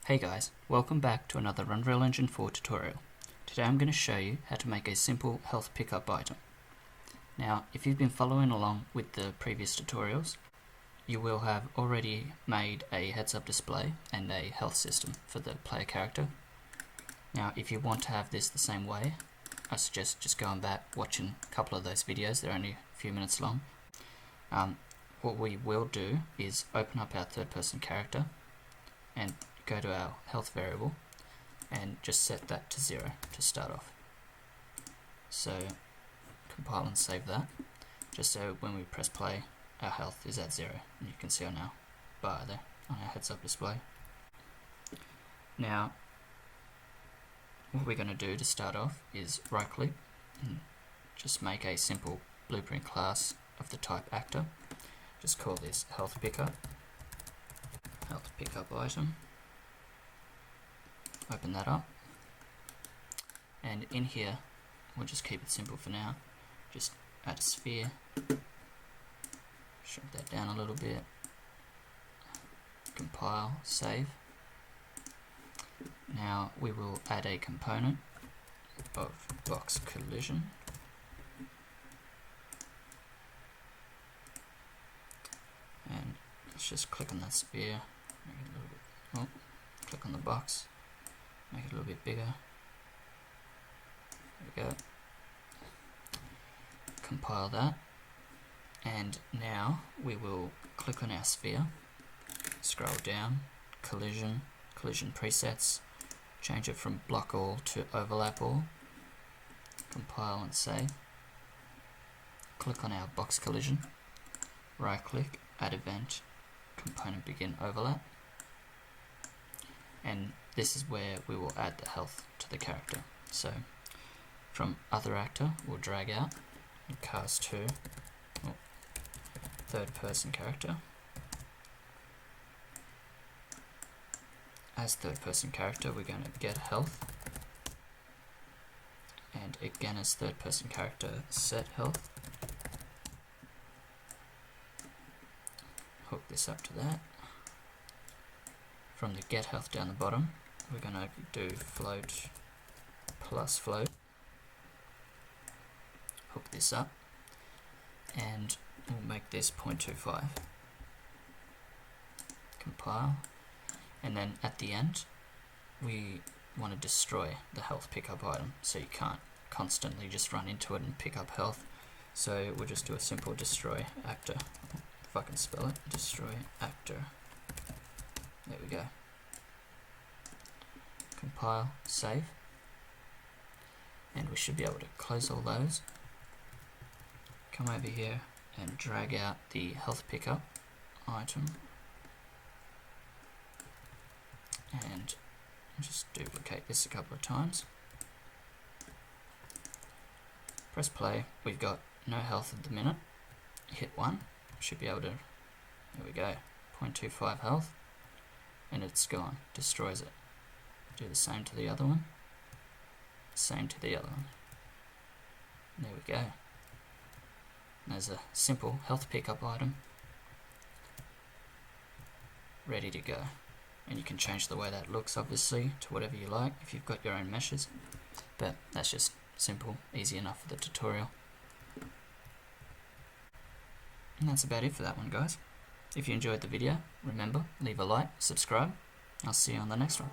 Hey guys, welcome back to another Unreal Engine 4 tutorial. Today I'm going to show you how to make a simple health pickup item. Now, if you've been following along with the previous tutorials, you will have already made a heads-up display and a health system for the player character. Now, if you want to have this the same way, I suggest just going back, watching a couple of those videos. They're only a few minutes long. What we will do is open up our third-person character and go to our health variable and just set that to 0 to start off. So compile and save that, just so when we press play our health is at 0, and you can see on our bar there on our heads up display. Now what we're going to do to start off is right click and just make a simple blueprint class of the type actor. Just call this health pickup item. Open that up, and in here we'll just keep it simple for now. Just add a sphere, shrink that down a little bit, compile, save. Now we will add a component of box collision, and let's just click on that sphere, make it a little bit, click on the box, make it a little bit bigger. There we go. Compile that, and now we will click on our sphere, scroll down, collision presets, change it from block all to overlap all, compile and save. Click on our box collision, right click, add event, component begin overlap, and this is where we will add the health to the character. So from other actor we'll drag out and cast to third person character. As third person character we're going to get health, and again as third person character set health. Hook this up to that. From the get health down the bottom we're going to do float plus float. Hook this up and we'll make this 0.25. Compile, and then at the end we want to destroy the health pickup item, so you can't constantly just run into it and pick up health. So we'll just do a simple destroy actor, if I can spell it, destroy actor. There we go. Compile, save, and we should be able to close all those. Come over here and drag out the health pickup item, and just duplicate this a couple of times. Press play. We've got no health at the minute. Hit 1, should be able to, there we go, 0.25 health, and it's gone, destroys it. Do the same to the other one, same to the other one. There we go. And there's a simple health pickup item ready to go. And you can change the way that looks obviously to whatever you like if you've got your own meshes, but that's just simple, easy enough for the tutorial. And that's about it for that one, guys. If you enjoyed the video, remember, leave a like, subscribe. I'll see you on the next one.